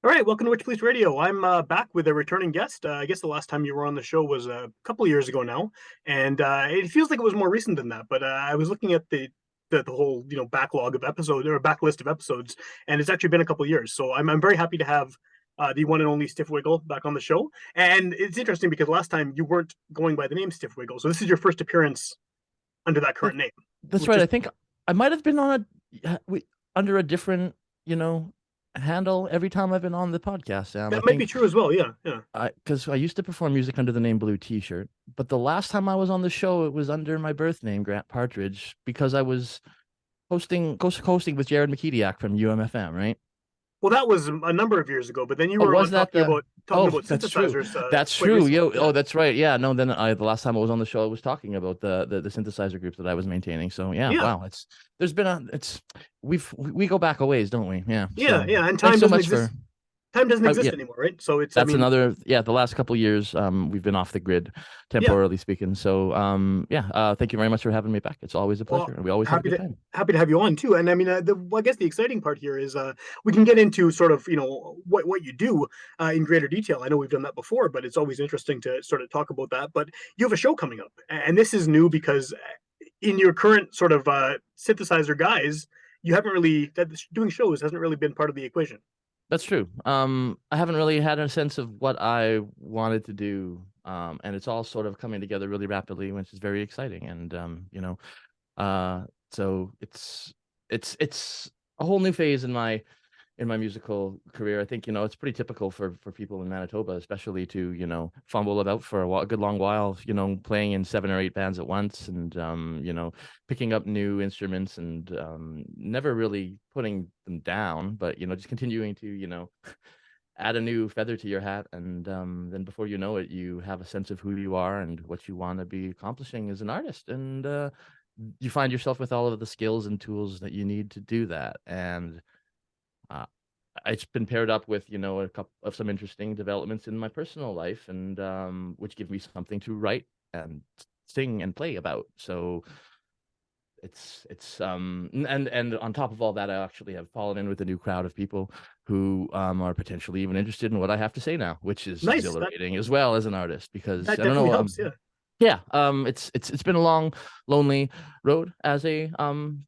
All right, welcome to Witchpolice Radio. I'm back with a returning guest. I guess the last time you were on the show was a couple of years ago now, and it feels like it was more recent than that. But I was looking at the whole backlog of episodes or backlist of episodes, and it's actually been a couple of years. So I'm very happy to have the one and only Stiff Wiggle back on the show. And it's interesting because last time you weren't going by the name Stiff Wiggle, so this is your first appearance under that That, current name, that's which right. is I think I might have been on under a different, you know, handle every time I've been on the podcast, Sam. I that might be think true as well. Yeah, yeah. because I used to perform music under the name Blue T-shirt, but the last time I was on the show, it was under my birth name, Grant Partridge, because I was hosting with Jared McKediak from UMFM, right? Well, that was a number of years ago, but then you Oh, were was on that talking the? about Oh, that's true. synthesizers That's quite true. recently. Yo, Yeah. oh, that's right. Yeah, no. Then the last time I was on the show, I was talking about the synthesizer group that I was maintaining. So yeah, Yeah, wow. There's been a it's we go back a ways, don't we? Yeah. yeah, So yeah. And thanks so much for time doesn't yeah. exist anymore, right? So it's, I That's mean, another the last couple of years we've been off the grid, yeah. temporarily speaking. So yeah, thank you very much for having me back. It's always a Well, pleasure, and we always have a happy good to time. have you on too. And I mean, I guess the exciting part here is we can get into sort of what you do in greater detail. I know we've done that before, but it's always interesting to sort of talk about that. But you have a show coming up, and this is new because in your current sort of synthesizer guys, you haven't really doing shows hasn't really been part of the equation. That's true. I haven't really had a sense of what I wanted to do, and it's all sort of coming together really rapidly, which is very exciting. And uh, so it's a whole new phase in my musical career. I think it's pretty typical for people in Manitoba, especially to fumble about for a good long while. Playing in 7 or 8 bands at once, and picking up new instruments, and never really putting them down, but just continuing to add a new feather to your hat, and then before you know it, you have a sense of who you are and what you want to be accomplishing as an artist, and you find yourself with all of the skills and tools that you need to do that. And uh, it's been paired up with a couple of some interesting developments in my personal life, and which give me something to write and sing and play about. So and on top of all that, I actually have fallen in with a new crowd of people who are potentially even interested in what I have to say now, which is Nice. exhilarating as well as an artist, because That I don't definitely know. helps. Yeah. Yeah, it's been a long, lonely road as a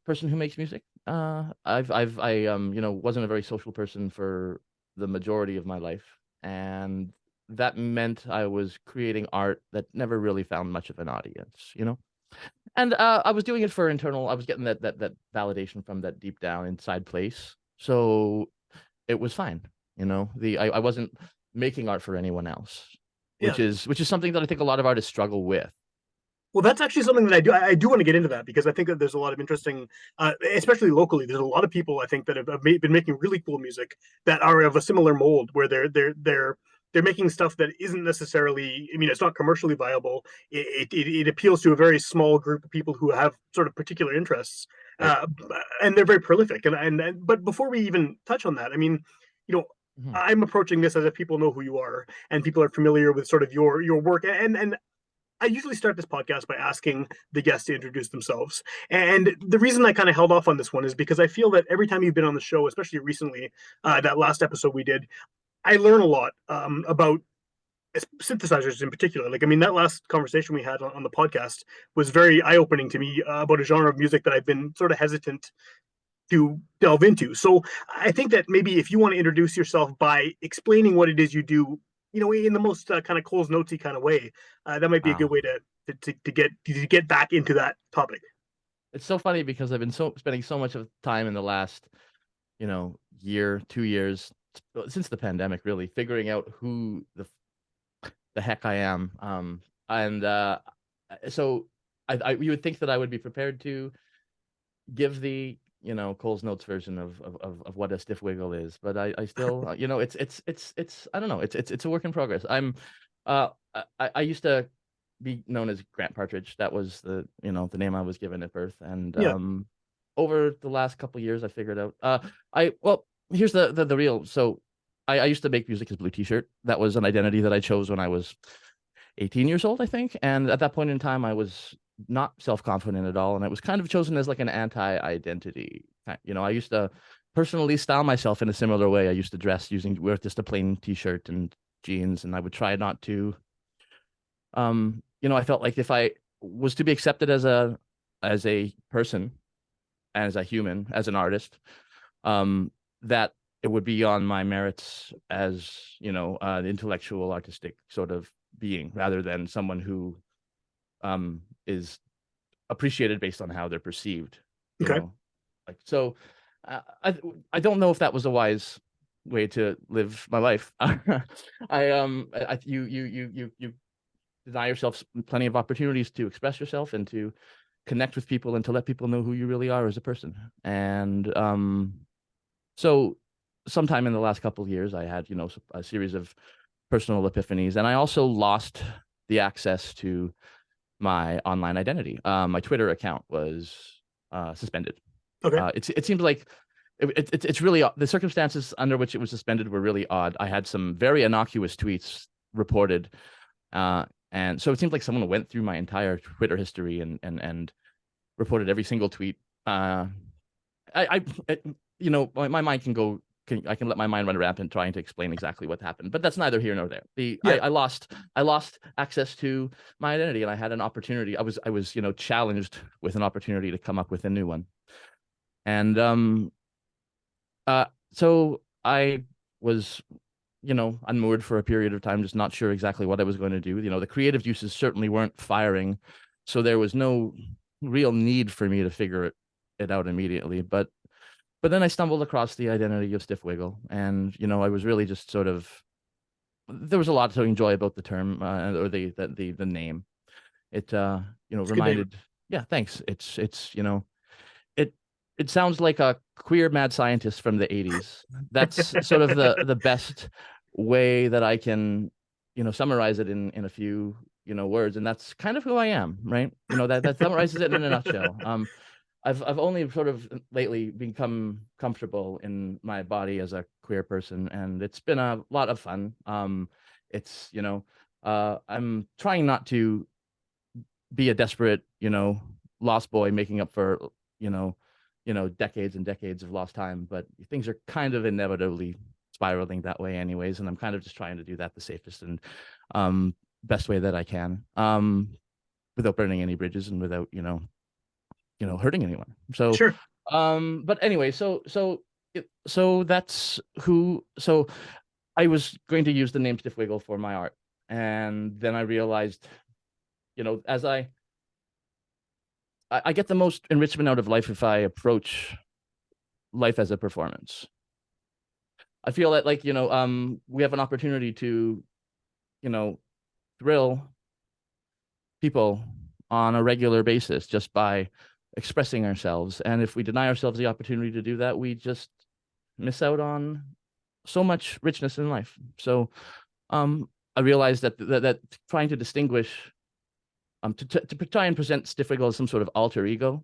person who makes music. I wasn't a very social person for the majority of my life, and that meant I was creating art that never really found much of an audience. And I was doing it for internal. I was getting that validation from that deep down inside place, so it was fine. I wasn't making art for anyone else, Yeah. which is something that I think a lot of artists struggle with. Well, that's actually something that I do. I do want to get into that because I think that there's a lot of interesting, especially locally. There's a lot of people I think that have been making really cool music that are of a similar mold, where they're making stuff that isn't necessarily. I mean, it's not commercially viable. It appeals to a very small group of people who have sort of particular interests, Right. uh, and they're very prolific. And but before we even touch on that, I mean, you know. Mhm. I'm approaching this as if people know who you are and people are familiar with sort of your work, and I usually start this podcast by asking the guests to introduce themselves. And the reason I kind of held off on this one is because I feel that every time you've been on the show, especially recently, that last episode we did, I learn a lot about synthesizers in particular. Like, I mean, that last conversation we had on the podcast was very eye opening to me about a genre of music that I've been sort of hesitant to delve into. So I think that maybe if you want to introduce yourself by explaining what it is you do, in the most kind of Cole's Notesy kind of way, that might be a good Wow. way to get back into that topic. It's so funny because I've been spending so much of time in the last, year, 2 years, since the pandemic, really figuring out who the heck I am. And so you would think that I would be prepared to give the Cole's Notes version of what a stiff wiggle is, but I still it's I don't know, it's a work in progress. I used to be known as Grant Partridge. That was the name I was given at birth, and Yeah, over the last couple of years I figured out I well here's the real. So I used to make music as Blue T-shirt. That was an identity that I chose when I was 18 years old, I think. And at that point in time, I was not self-confident at all. And it was kind of chosen as like an anti-identity. I used to personally style myself in a similar way. I used to wear just a plain t-shirt and jeans, and I would try not to I felt like if I was to be accepted as a person, as a human, as an artist, that it would be on my merits as, the intellectual, artistic sort of being, rather than someone who is appreciated based on how they're perceived, you Okay. know. Like so, I don't know if that was a wise way to live my life. You deny yourself plenty of opportunities to express yourself and to connect with people and to let people know who you really are as a person. And so sometime in the last couple of years, I had, a series of personal epiphanies, and I also lost the access to my online identity. My Twitter account was suspended. Okay. It seems like it's really the circumstances under which it was suspended were really odd. I had some very innocuous tweets reported, and so it seemed like someone went through my entire Twitter history and reported every single tweet. I my mind can go. I can let my mind run rampant trying to explain exactly what happened, but that's neither here nor there. Yeah. I lost access to my identity, and I had an opportunity. I was challenged with an opportunity to come up with a new one, and so I was unmoored for a period of time, just not sure exactly what I was going to do. The creative juices certainly weren't firing, so there was no real need for me to figure it out immediately. But then I stumbled across the identity of Stiff Wiggle, and I was really just sort of, there was a lot to enjoy about the term, or the name. It It's a good name. reminded, yeah, thanks. It it sounds like a queer mad scientist from the 80s. That's sort of the best way that I can summarize it in a few words, and that's kind of who I am, right? That summarizes it in a nutshell. I've only sort of lately become comfortable in my body as a queer person, and it's been a lot of fun. It's I'm trying not to be a desperate lost boy making up for decades and decades of lost time, but things are kind of inevitably spiraling that way anyways, and I'm kind of just trying to do that the safest and best way that I can, without burning any bridges and without hurting anyone. So Sure. but anyway, so that's who. So I was going to use the name Stiff Wiggle for my art, and then I realized, as I get the most enrichment out of life if I approach life as a performance. I feel that, like, we have an opportunity to thrill people on a regular basis just by expressing ourselves, and if we deny ourselves the opportunity to do that, we just miss out on so much richness in life. So I realized that trying to distinguish, to try and present Stiff Wiggle as some sort of alter ego,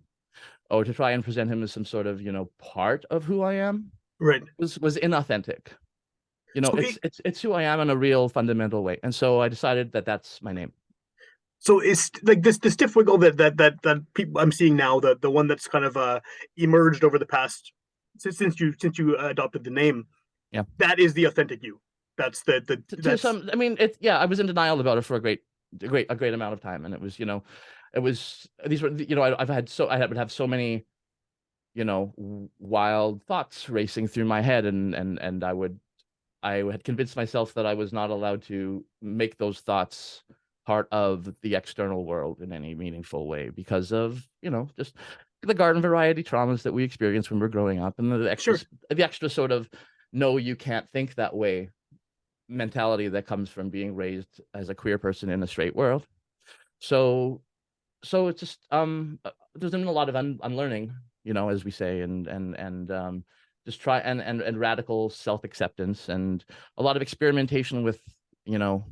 or to try and present him as some sort of part of who I am, Right. was inauthentic. So It's who I am in a real fundamental way, and so I decided that that's my name. so it's like this the Stiff Wiggle that people I'm seeing now, the one that's kind of emerged over the past since you adopted the name. Yeah. That is the authentic you. That's To that's some, I mean, I was in denial about it for a great amount of time, and it was these were I would have so many wild thoughts racing through my head, and I had convinced myself that I was not allowed to make those thoughts part of the external world in any meaningful way because of just the garden variety traumas that we experience when we're growing up, and sure. the extra sort of no, you can't think that way mentality that comes from being raised as a queer person in a straight world. So it's just there's been a lot of unlearning, as we say, and just try and radical self-acceptance, and a lot of experimentation with you know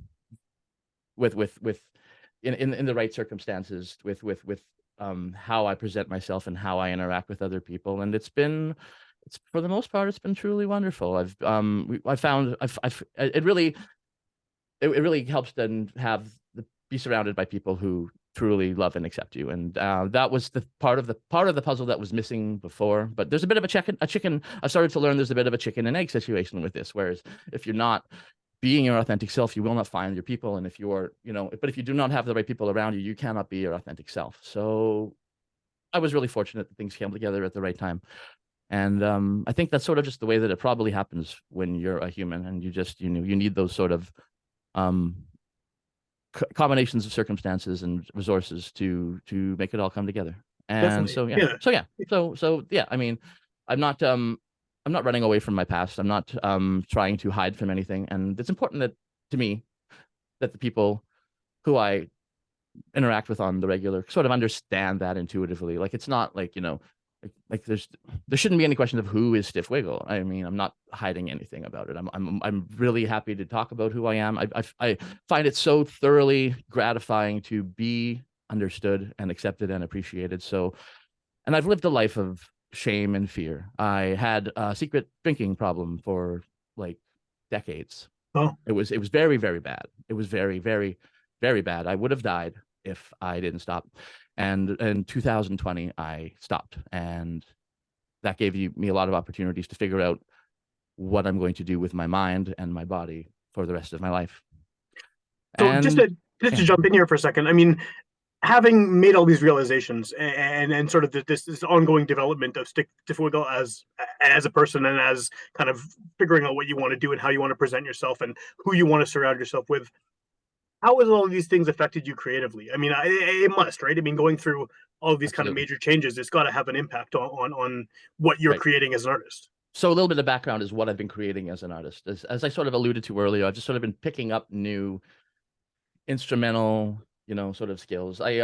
with in the right circumstances with how I present myself and how I interact with other people, and it's for the most part, it's been truly wonderful. I found it really helps to be surrounded by people who truly love and accept you. And that was the part of the puzzle that was missing before. But there's a bit of a chicken. I've started to learn there's a bit of a chicken and egg situation with this. Whereas if you're not being your authentic self, you will not find your people. And if you're, but if you do not have the right people around you, you cannot be your authentic self. So I was really fortunate that things came together at the right time. And I think that's sort of just the way that it probably happens when you're a human, and you need those sort of combinations of circumstances and resources to make it all come together. And Definitely. Yeah. so yeah. I mean, I'm not running away from my past. I'm not trying to hide from anything. And it's important that to me that the people who I interact with on the regular sort of understand that intuitively. Like it's not like, like there shouldn't be any question of who is Stiff Wiggle. I mean, I'm not hiding anything about it. I'm really happy to talk about who I am. I find it so thoroughly gratifying to be understood and accepted and appreciated. So, and I've lived a life of shame and fear. I had a secret drinking problem for like decades. Oh, It was very, very bad. It was very, very, very bad. I would have died if I didn't stop. And in 2020, I stopped, and that gave me a lot of opportunities to figure out what I'm going to do with my mind and my body for the rest of my life. so And just to yeah, jump in here for a second, I mean, having made all these realizations and sort of this ongoing development of Stiff Wiggle as a person and as kind of figuring out what you want to do and how you want to present yourself and who you want to surround yourself with, how has all of these things affected you creatively? I mean, it must, right? I mean, going through all of these kind of absolutely. major changes, it's got to have an impact on what you're Right. creating as an artist. So a little bit of background is what I've been creating as an artist. As I sort of alluded to earlier, I've just sort of been picking up new instrumental, sort of skills. I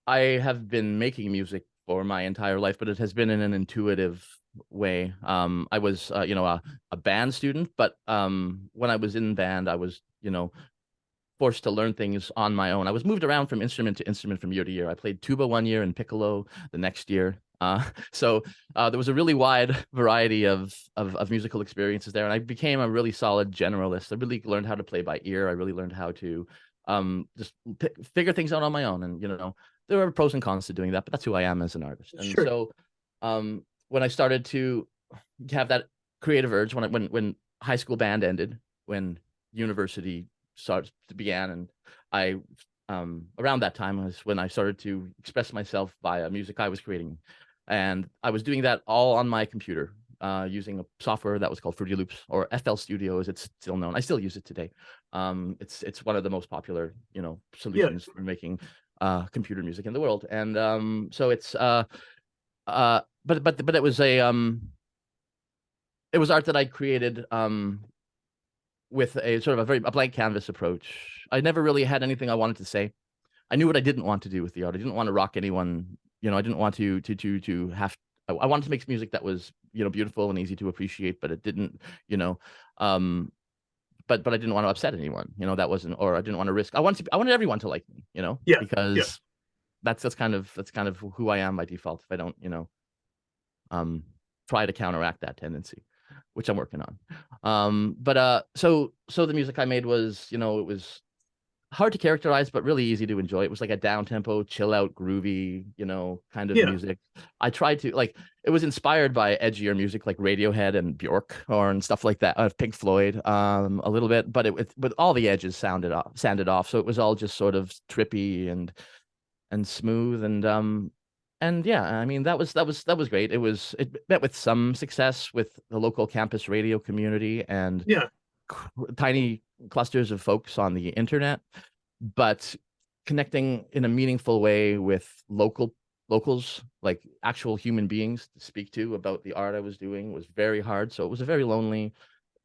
have been making music for my entire life, but it has been in an intuitive way. I was, a band student, but when I was in band, I was, forced to learn things on my own. I was moved around from instrument to instrument from year to year. I played tuba one year and piccolo the next year. So there was a really wide variety of musical experiences there, and I became a really solid generalist. I really learned how to play by ear. I really learned how to just figure things out on my own. And there are pros and cons to doing that, but that's who I am as an artist. And Sure. so when I started to have that creative urge, when high school band ended, when university began, and I around that time was when I started to express myself via music I was creating, and I was doing that all on my computer using a software that was called Fruity Loops, or FL Studio as it's still known. I still use it today. It's one of the most popular Yeah. solutions for making computer music in the world. And so it's but it was art that I created with a sort of a blank canvas approach. I never really had anything I wanted to say. I knew what I didn't want to do with the art. I didn't want to rock anyone. I didn't want to have. I wanted to make music that was beautiful and easy to appreciate, but it didn't. But I didn't want to upset anyone. That wasn't, or I didn't want to risk. I wanted everyone to like me. Yeah. Yeah. Because that's kind of who I am by default. If I don't try to counteract that tendency, which I'm working on. But so the music I made was, it was hard to characterize, but really easy to enjoy. It was like a down tempo, chill out, groovy, kind of Yeah. music. I tried to it was inspired by edgier music like Radiohead and Bjork and stuff like that, Pink Floyd, a little bit, but with all the edges sanded off. So it was all just sort of trippy and smooth. And yeah, I mean that was great. It met with some success with the local campus radio community and Yeah. tiny clusters of folks on the internet, but connecting in a meaningful way with locals, like actual human beings to speak to about the art I was doing, was very hard. So it was a very lonely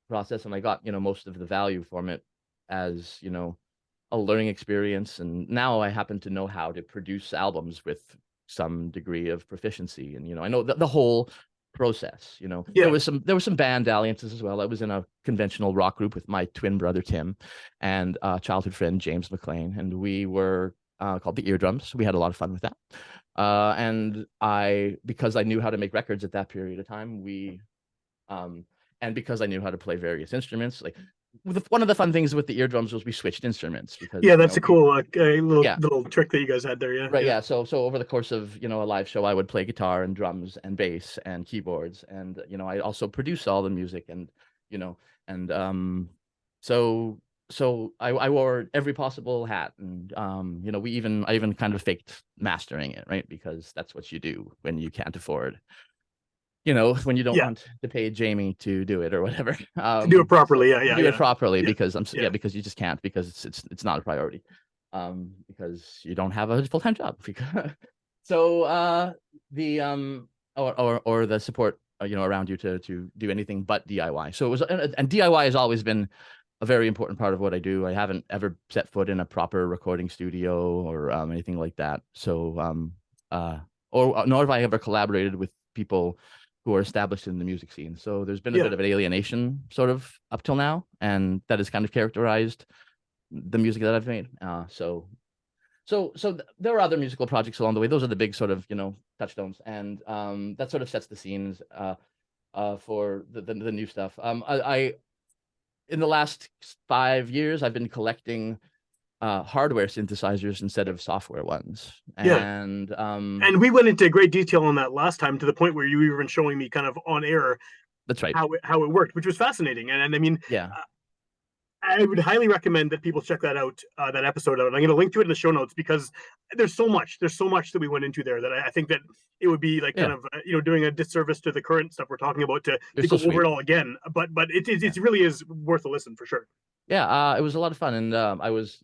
process, and I got most of the value from it as a learning experience. And now I happen to know how to produce albums with some degree of proficiency, and I know the whole process. Yeah. There was some band dalliances as well. I was in a conventional rock group with my twin brother Tim and childhood friend James McLean, and we were called the Eardrums. We had a lot of fun with that. And because I knew how to make records at that period of time, and because I knew how to play various instruments, like one of the fun things with the eardrums was we switched instruments because Yeah, that's a cool little yeah. little trick that you guys had there. Yeah, Right, yeah, yeah. So over the course of, a live show, I would play guitar and drums and bass and keyboards, and I also produce all the music, and you know, and so I wore every possible hat, and I even kind of faked mastering it, right? Because that's what you do when you can't afford, when you don't yeah. want to pay Jamie to do it or whatever. To do it So properly. Yeah, to yeah, do it yeah, properly, yeah, because yeah, because you just can't, because it's not a priority, because you don't have a full-time job. So the or the support, around you to do anything but DIY. So it was, and DIY has always been a very important part of what I do. I haven't ever set foot in a proper recording studio or anything like that. So uh or nor have I ever collaborated with people who are established in the music scene. So there's been a yeah. bit of an alienation sort of up till now, and that has kind of characterized the music that I've made. There are other musical projects along the way. Those are the big sort of, touchstones, and that sort of sets the scenes for the new stuff. I in the last 5 years, I've been collecting hardware synthesizers instead of software ones, Yeah. and And we went into great detail on that last time, to the point where you were even showing me kind of on air that's right. how it worked, which was fascinating. And I mean, Yeah, I would highly recommend that people check that out, that episode out. I'm going to link to it in the show notes, because there's so much that we went into there, that I think that it would be like kind yeah, of doing a disservice to the current stuff we're talking about you're to so go over sweet. it all again. But Yeah, it really is worth a listen for sure. yeah. It was a lot of fun, and I was,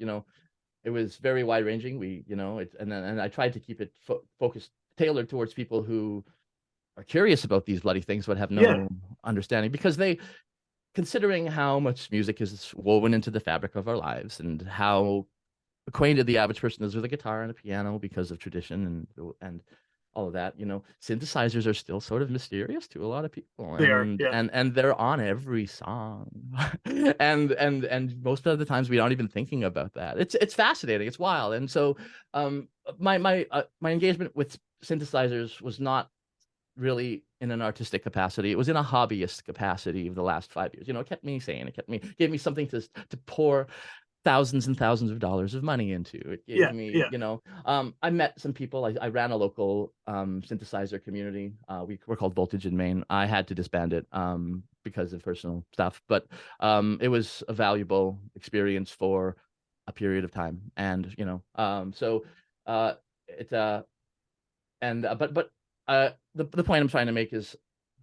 it was very wide ranging. We, and I tried to keep it focused, tailored towards people who are curious about these bloody things but have Yeah, no understanding, because considering how much music is woven into the fabric of our lives, and how acquainted the average person is with a guitar and a piano because of tradition and all of that, synthesizers are still sort of mysterious to a lot of people, they are. and Yeah, and they're on every song. And most of the times we aren't even thinking about that. It's fascinating, it's wild. And so my engagement with synthesizers was not really in an artistic capacity. It was in a hobbyist capacity of the last 5 years. It kept me sane. Gave me something to pour thousands and thousands of dollars of money into. It gave yeah, me, yeah. I met some people. I ran a local synthesizer community. We're called Voltage in Maine. I had to disband it because of personal stuff, but it was a valuable experience for a period of time. And so it and but the point I'm trying to make is,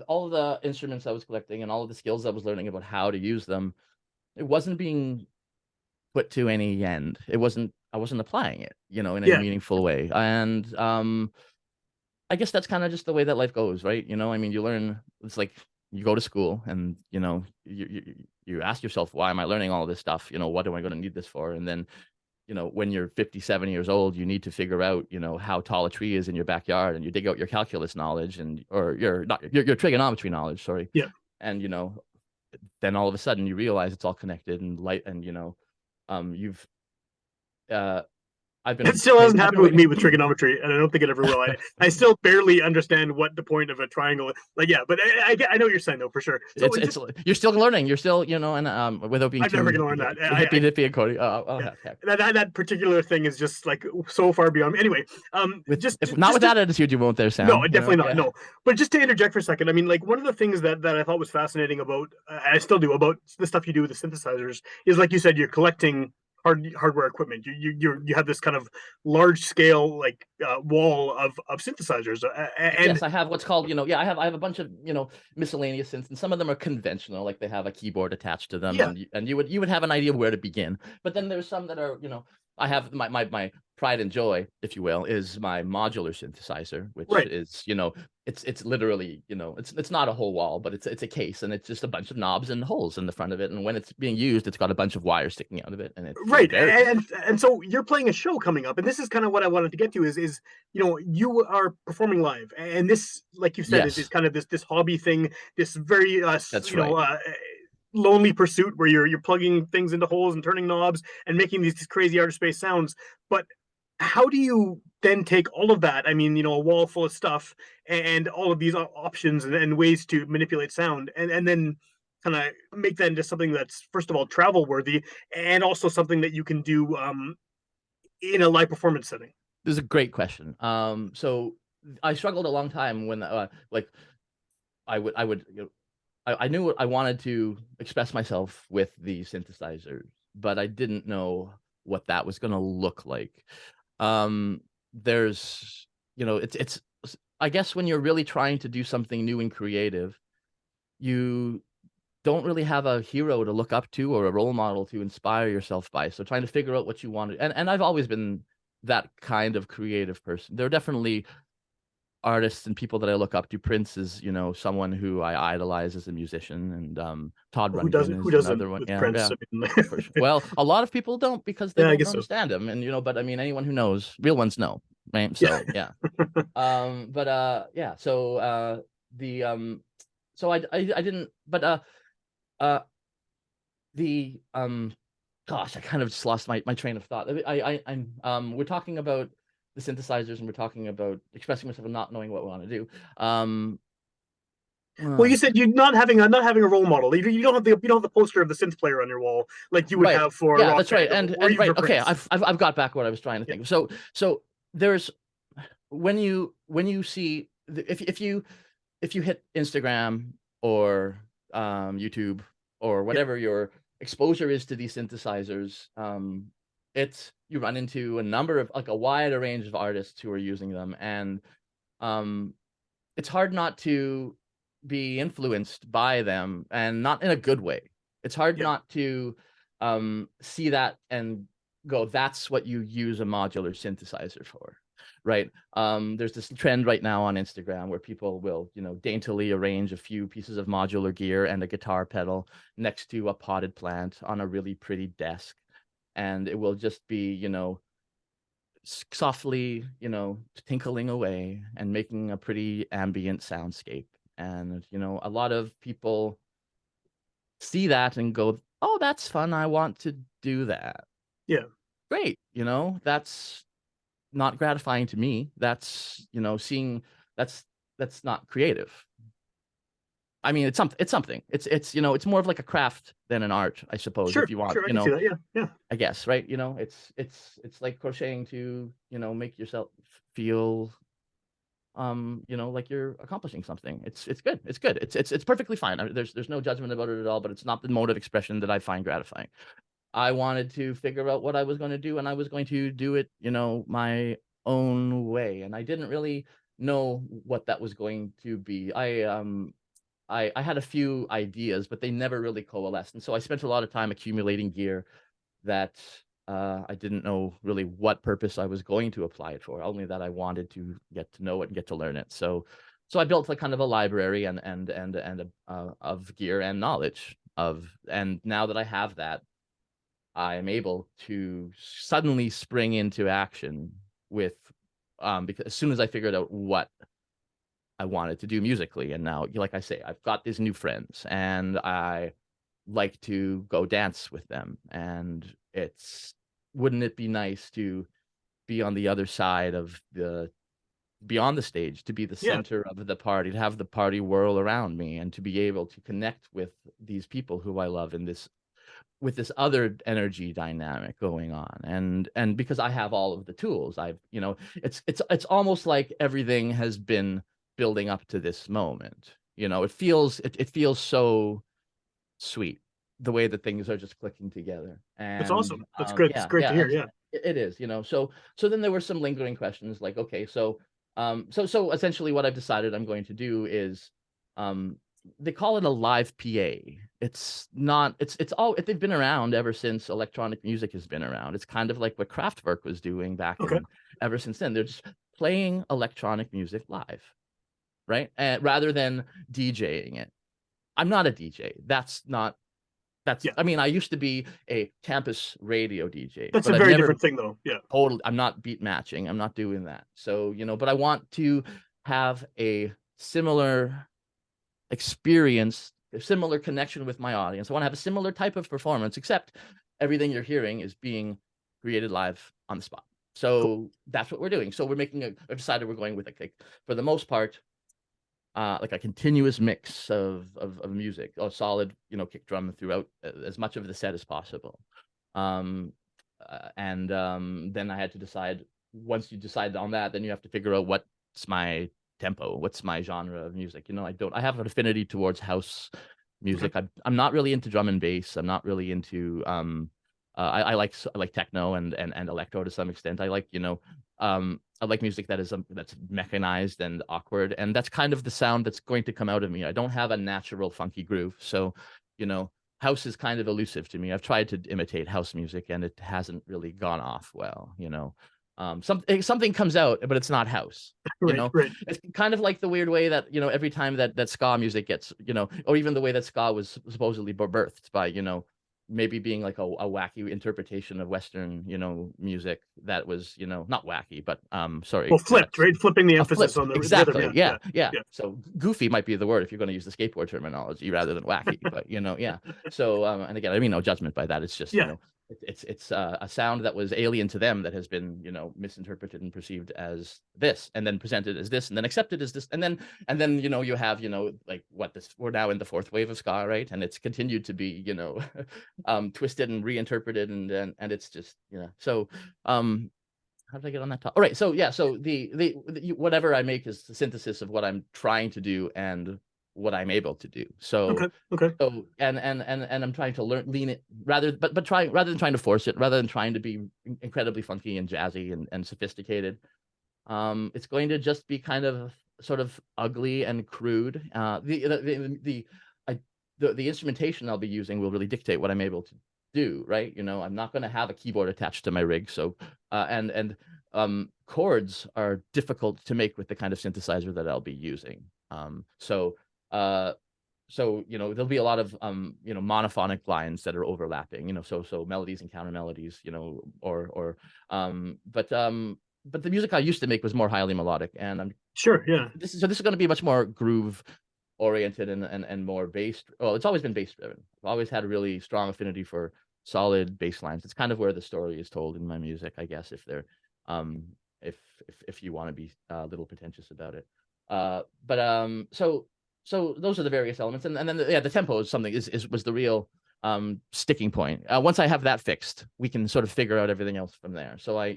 all of the instruments I was collecting and all of the skills I was learning about how to use them, it wasn't being put to any end. I wasn't applying it, in any Yeah. meaningful way. And I guess that's kind of just the way that life goes, right? I mean, you learn. It's like you go to school, and you ask yourself, why am I learning all this stuff? What am I going to need this for? And then, when you're 57 years old, you need to figure out, how tall a tree is in your backyard, and you dig out your calculus knowledge, or your trigonometry knowledge, sorry. Yeah. And then all of a sudden you realize it's all connected, and light, and you've uh It still hasn't I've happened been with me waiting. with trigonometry, and I don't think it ever will. I still barely understand what the point of a triangle is. Like, yeah, but I know what you're saying, though, for sure. So It's you're still learning. You're still, and without being I'm never too gonna learn that. hippy and Cody. Oh, Yeah, heck. that particular thing is just like so far beyond me. Anyway, If not with that attitude, you won't there, no, Sam. definitely not. Yeah. No, but just to interject for a second, I mean, like one of the things that I thought was fascinating about, I still do, about the stuff you do with the synthesizers is, like you said, you're collecting hardware equipment. You have this kind of large scale like wall of synthesizers, and Yes, I have what's called, yeah, I have a bunch of, miscellaneous synths, and some of them are conventional, like they have a keyboard attached to them, yeah, and you would have an idea where to begin. But then there's some that are, I have my pride and joy, if you will, is my modular synthesizer, which right. is, it's literally, it's not a whole wall, but it's a case, and it's just a bunch of knobs and holes in the front of it. And when it's being used, it's got a bunch of wires sticking out of it, and it's Right, very, and so you're playing a show coming up, and this is kind of what I wanted to get to, is you are performing live, and this, like you said, is yes, kind of this hobby thing, this very that's right. lonely pursuit where you're plugging things into holes and turning knobs and making these crazy outer space sounds. But how do you then take all of that? I mean, a wall full of stuff and all of these options and ways to manipulate sound, and then kind of make that into something that's first of all travel worthy, and also something that you can do in a live performance setting? This is a great question. So I struggled a long time when, like, I would, I knew I wanted to express myself with the synthesizers, but I didn't know what that was going to look like. Um, there's, it's, I guess when you're really trying to do something new and creative, you don't really have a hero to look up to or a role model to inspire yourself by. So trying to figure out what you want to, and I've always been that kind of creative person. There are definitely artists and people that I look up to. Prince is, someone who I idolize as a musician, and Todd Who doesn't? Rundgren Who is doesn't another one. with Yeah, Prince? yeah, I mean, for sure. Well, a lot of people don't because they yeah, I don't guess so. understand him, and but I mean, anyone who knows, real ones know, right? Yeah. So yeah. But yeah. So the so I didn't, but uh the gosh, I kind of just lost my train of thought. I'm we're talking about the synthesizers, and we're talking about expressing myself and not knowing what we want to do. Um, Well, uh, you said you're not having a role model. You don't have the poster of the synth player on your wall like you would right. have for a Yeah, rock that's right. band, or And even right. for Okay, Prince. I've got back what I was trying to Yeah. think of. So there's when you see if you hit Instagram or YouTube or Yeah. whatever your exposure is to these synthesizers, it's you run into a number of like a wider range of artists who are using them, and um, it's hard not to be influenced by them, and not in a good way. It's hard Yeah. not to see that and go, that's what you use a modular synthesizer for, right? There's this trend right now on Instagram where people will, daintily arrange a few pieces of modular gear and a guitar pedal next to a potted plant on a really pretty desk, and it will just be, softly, tinkling away and making a pretty ambient soundscape. And, a lot of people see that and go, oh, that's fun. I want to do that. Yeah. Great. That's not gratifying to me. That's, seeing that's, that's not creative. I mean, it's something. It's more of like a craft than an art, I suppose, if Sure. you want, Sure. I can see that. Yeah. Yeah. I guess, right? It's like crocheting to, make yourself feel like you're accomplishing something. It's good. It's good. It's perfectly fine. I mean, there's no judgment about it at all, but it's not the mode of expression that I find gratifying. I wanted to figure out what I was going to do, and I was going to do it, my own way. And I didn't really know what that was going to be. I had a few ideas, but they never really coalesced. And so I spent a lot of time accumulating gear that I didn't know really what purpose I was going to apply it for, only that I wanted to get to know it and get to learn it. So I built like kind of a library of gear and knowledge and now that I have that, I am able to suddenly spring into action with because as soon as I figured out what I wanted to do musically, and now, like I say, I've got these new friends, and I like to go dance with them, and wouldn't it be nice to be on the other side of beyond the stage, to be the Yeah. center of the party, to have the party whirl around me, and to be able to connect with these people who I love in this with this other energy dynamic going on. And because I have all of the tools, it's almost like everything has been building up to this moment. It feels so sweet, the way that things are just clicking together. That's And awesome. That's great. That's yeah, great to yeah, hear. and Yeah. it is, so then there were some lingering questions like, okay, so essentially what I've decided I'm going to do is um they call it a live PA. It's not it's all they've been around ever since electronic music has been around. It's kind of like what Kraftwerk was doing back Okay. in ever since then. They're just playing electronic music live, right? And rather than DJing it. I'm not a DJ. Yeah. I mean, I used to be a campus radio DJ, That's but a I've very never different thing, though. Yeah. I'm not beat matching. I'm not doing that. So, but I want to have a similar experience, a similar connection with my audience. I want to have a similar type of performance, except everything you're hearing is being created live on the spot. Cool. So that's what we're doing. So I've decided we're going with for the most part, like a continuous mix of music, a solid, kick drum throughout as much of the set as possible. And then I had to decide, once you decide on that, then you have to figure out what's my tempo, what's my genre of music. I have an affinity towards house music. I'm not really into drum and bass. I'm not really into I like techno and electro to some extent. I like music that is that's mechanized and awkward, and that's kind of the sound that's going to come out of me. I don't have a natural funky groove, so house is kind of elusive to me. I've tried to imitate house music, and it hasn't really gone off well. Something comes out, but it's not house. Right, right. It's kind of like the weird way that every time that ska music gets, or even the way that ska was supposedly birthed by maybe being like a wacky interpretation of Western, music that was, not wacky, but sorry. Well, flipped, right? Flipping the emphasis Flipped, on the exactly. rhythm. Yeah. So goofy might be the word if you're going to use the skateboard terminology rather than wacky, but yeah. So and again, I mean no judgment by that. It's just Yeah. it's a sound that was alien to them that has been misinterpreted and perceived as this, and then presented as this, and then accepted as this, and then you have like what this, we're now in the fourth wave of ska, right? And it's continued to be twisted and reinterpreted, and it's just so how did I get on that top? All right, so yeah, so the whatever I make is the synthesis of what I'm trying to do and what I'm able to do. So okay. So and I'm trying to lean it rather than trying to force it, rather than trying to be incredibly funky and jazzy and sophisticated. It's going to just be kind of sort of ugly and crude. The instrumentation I'll be using will really dictate what I'm able to do, right? I'm not going to have a keyboard attached to my rig, so chords are difficult to make with the kind of synthesizer that I'll be using. So there'll be a lot of monophonic lines that are overlapping, so melodies and counter melodies, but the music I used to make was more highly melodic, and I'm sure, yeah. This is going to be much more groove oriented and more bass. Well, it's always been bass driven. I've always had a really strong affinity for solid bass lines. It's kind of where the story is told in my music, I guess, if they're if you want to be a little pretentious about it. So those are the various elements, and then the tempo is something was the real sticking point. Once I have that fixed, we can sort of figure out everything else from there. So I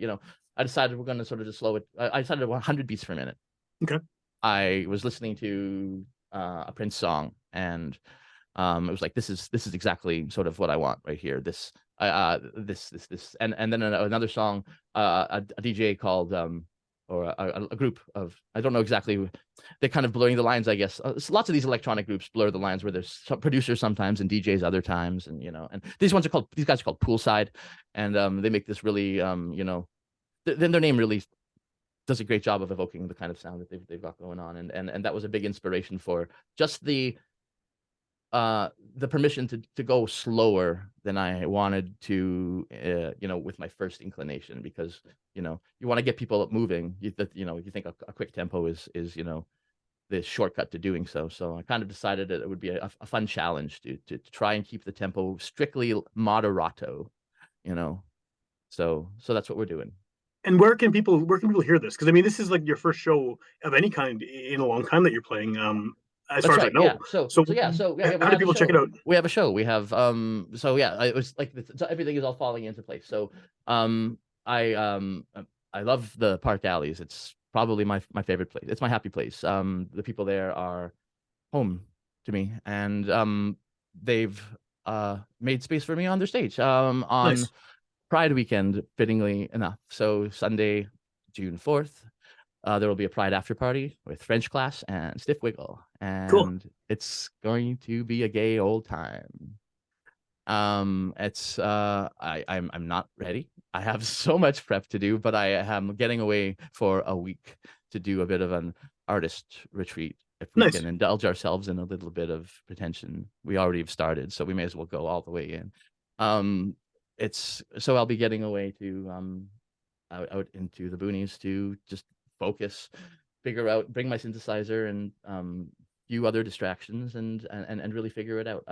decided we're going to sort of just slow it. I decided 100 beats per minute. Okay. I was listening to a Prince song, and it was like, this is exactly sort of what I want right here. This and then another song, a DJ called or a group of, I don't know exactly, they're kind of blurring the lines, I guess. Lots of these electronic groups blur the lines, where there's some producers sometimes and DJs other times, and and these guys are called Poolside, and they make this really then their name really does a great job of evoking the kind of sound that they've got going on, and that was a big inspiration for just the permission to go slower than I wanted to, with my first inclination, because you want to get people moving. You think a quick tempo is the shortcut to doing so. So I kind of decided that it would be a fun challenge to try and keep the tempo strictly moderato, So that's what we're doing. And where can people hear this? Because I mean, this is like your first show of any kind in a long time that you're playing. As far as I know. Yeah. So how do people check it out? We have a show. We have it was like everything is all falling into place. So I love the Park Alleys. It's probably my favorite place. It's my happy place. The people there are home to me, and they've made space for me on their stage on Nice. Pride weekend, fittingly enough. So Sunday, June 4th, there will be a Pride after party with French Class and Stiff Wiggle, and Cool. It's going to be a gay old time. It's I'm not ready. I have so much prep to do, but I am getting away for a week to do a bit of an artist retreat. If we Nice. can indulge ourselves in a little bit of pretension, we already have started, so we may as well go all the way in. So I'll be getting away to out into the boonies to just focus, bring my synthesizer and few other distractions, and really figure it out.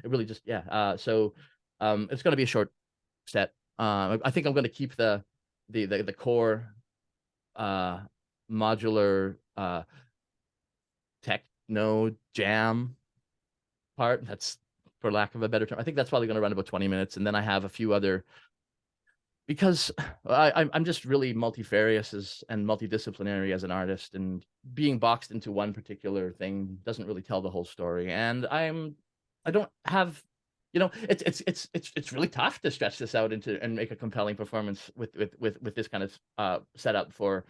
It really just so it's going to be a short set. I think I'm going to keep the core modular tech no jam part. That's, for lack of a better term, I think that's probably going to run about 20 minutes. And then I have a few other, because I'm just really multifarious and multidisciplinary as an artist, and being boxed into one particular thing doesn't really tell the whole story. And I don't have, it's really tough to stretch this out into and make a compelling performance with this kind of setup for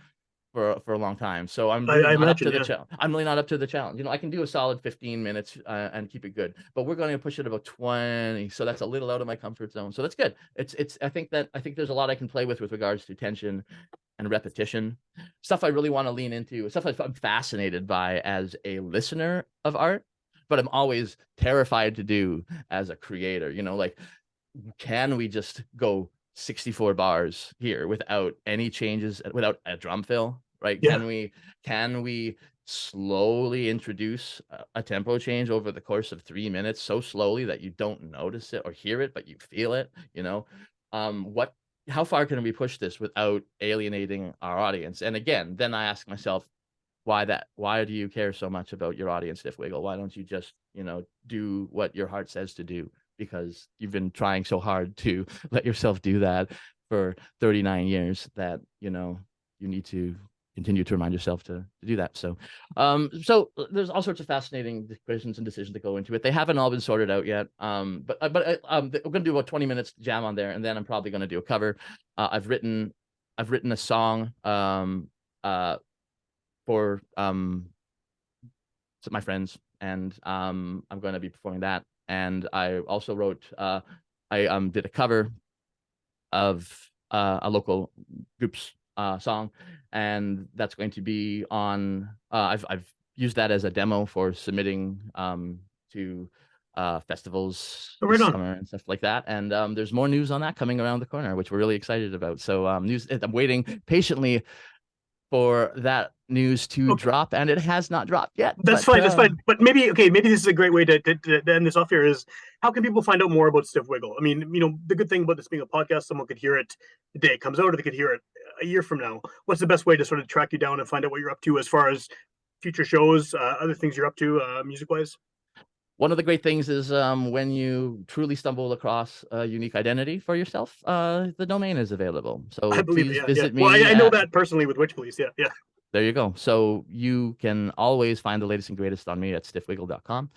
a long time. So I'm really I not up to imagine, the yeah. challenge. I'm really not up to the challenge. I can do a solid 15 minutes and keep it good, but we're going to push it about 20. So that's a little out of my comfort zone. So that's good. I think there's a lot I can play with regards to tension and repetition, stuff I really want to lean into, stuff I'm fascinated by as a listener of art, but I'm always terrified to do as a creator. Like, can we just go 64 bars here without any changes, without a drum fill, right? Yeah. Can we slowly introduce a tempo change over the course of 3 minutes, so slowly that you don't notice it or hear it, but you feel it? How far can we push this without alienating our audience? And again, then I ask myself, why do you care so much about your audience, Stiff Wiggle? Why don't you just do what your heart says to do? Because you've been trying so hard to let yourself do that for 39 years that you need to continue to remind yourself to do that. So there's all sorts of fascinating questions and decisions that go into it. They haven't all been sorted out yet, but we're gonna do about 20 minutes jam on there, and then I'm probably gonna do a cover. I've written a song for my friends, and I'm going to be performing that. And I also wrote, I did a cover of a local group's song, and that's going to be on. I've used that as a demo for submitting to festivals Oh, this right on. summer and stuff like that. And there's more news on that coming around the corner, which we're really excited about. So I'm waiting patiently for that news to Okay. drop, and it has not dropped yet. That's fine. That's fine. But maybe this is a great way to end this off here. Is how can people find out more about Stiff Wiggle? I mean, the good thing about this being a podcast, someone could hear it the day it comes out, or they could hear it a year from now. What's the best way to sort of track you down and find out what you're up to as far as future shows, other things you're up to, music wise? One of the great things is when you truly stumble across a unique identity for yourself, the domain is available. I So believe it. please Yeah, yeah. visit Well, me I know at. that personally with Witchpolice. Yeah, yeah. There you go. So you can always find the latest and greatest on me at stiffwiggle.com.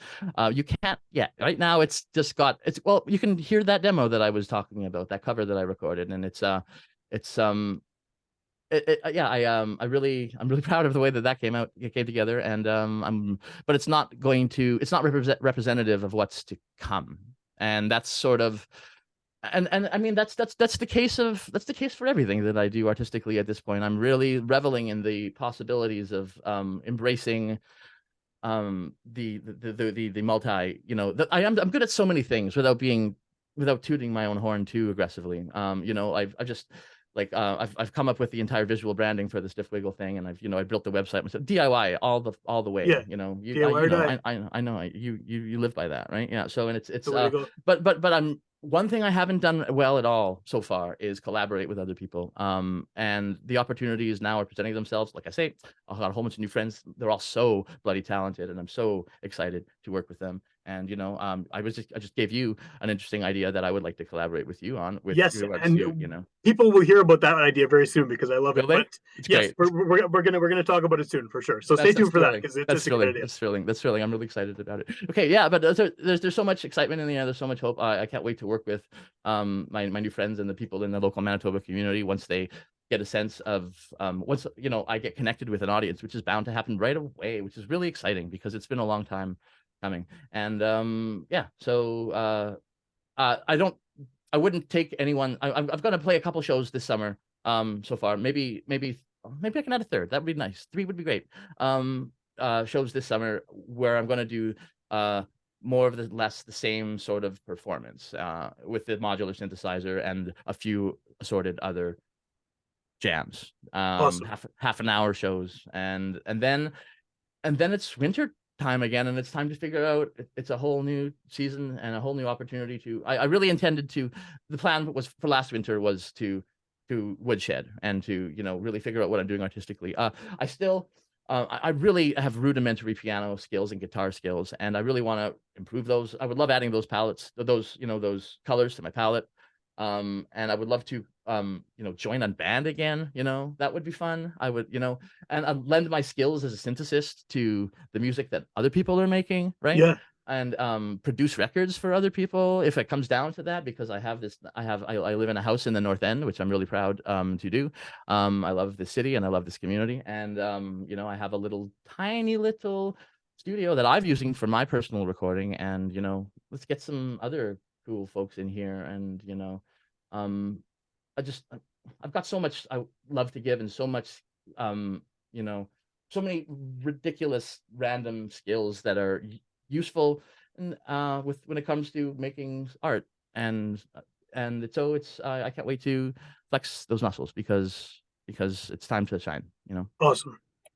You can't yet. Right now, well, you can hear that demo that I was talking about, that cover that I recorded, and I'm really proud of the way that came out. It came together, and but it's not representative of what's to come, and that's sort of. And I mean that's the case for everything that I do artistically at this point. I'm really reveling in the possibilities of embracing the multi, I'm good at so many things without tooting my own horn too aggressively. I've just like I've come up with the entire visual branding for the Stiff Wiggle thing, and I built the website myself, DIY all the way. Yeah. DIY or die. I know you live by that, right? Yeah. So, and it's The way to go. but I'm one thing I haven't done well at all so far is collaborate with other people. And the opportunities now are presenting themselves. Like I say, I've got a whole bunch of new friends. They're all so bloody talented, and I'm so excited to work with them. And I just gave you an interesting idea that I would like to collaborate with you on. Yes, regards and to. people will hear about that idea very soon because I love it. Will they? But It's yes, great. we're gonna talk about it soon for sure. So stay tuned for that because it's a good idea. That's thrilling. That's thrilling. I'm really excited about it. Okay, yeah, but there's so much excitement in the air. There's so much hope. I can't wait to work with my new friends and the people in the local Manitoba community once they get a sense of once I get connected with an audience, which is bound to happen right away, which is really exciting because it's been a long time coming. And so I wouldn't take anyone. I'm going to play a couple shows this summer so far. Maybe I can add a third. That would be nice. 3 would be great. Shows this summer where I'm going to do more of the same sort of performance with the modular synthesizer and a few assorted other jams. Awesome. Half an hour shows, and then it's winter time again, and it's time to figure out. It's a whole new season and a whole new opportunity to. I really intended to. The plan was for last winter was to woodshed and to really figure out what I'm doing artistically. I still I really have rudimentary piano skills and guitar skills, and I really want to improve those. I would love adding those palettes, those, those colors to my palette. And I would love to, join a band again. That would be fun. I would, and lend my skills as a synthesist to the music that other people are making, right? Yeah. And produce records for other people if it comes down to that, because I live in a house in the North End, which I'm really proud to do. I love this city and I love this community, and I have a little tiny little studio that I'm using for my personal recording, and let's get some other cool folks in here, and um I just I've got so much I love to give, and so much you know so many ridiculous random skills that are useful, and with when it comes to making art, and I can't wait to flex those muscles, because it's time to shine. Awesome.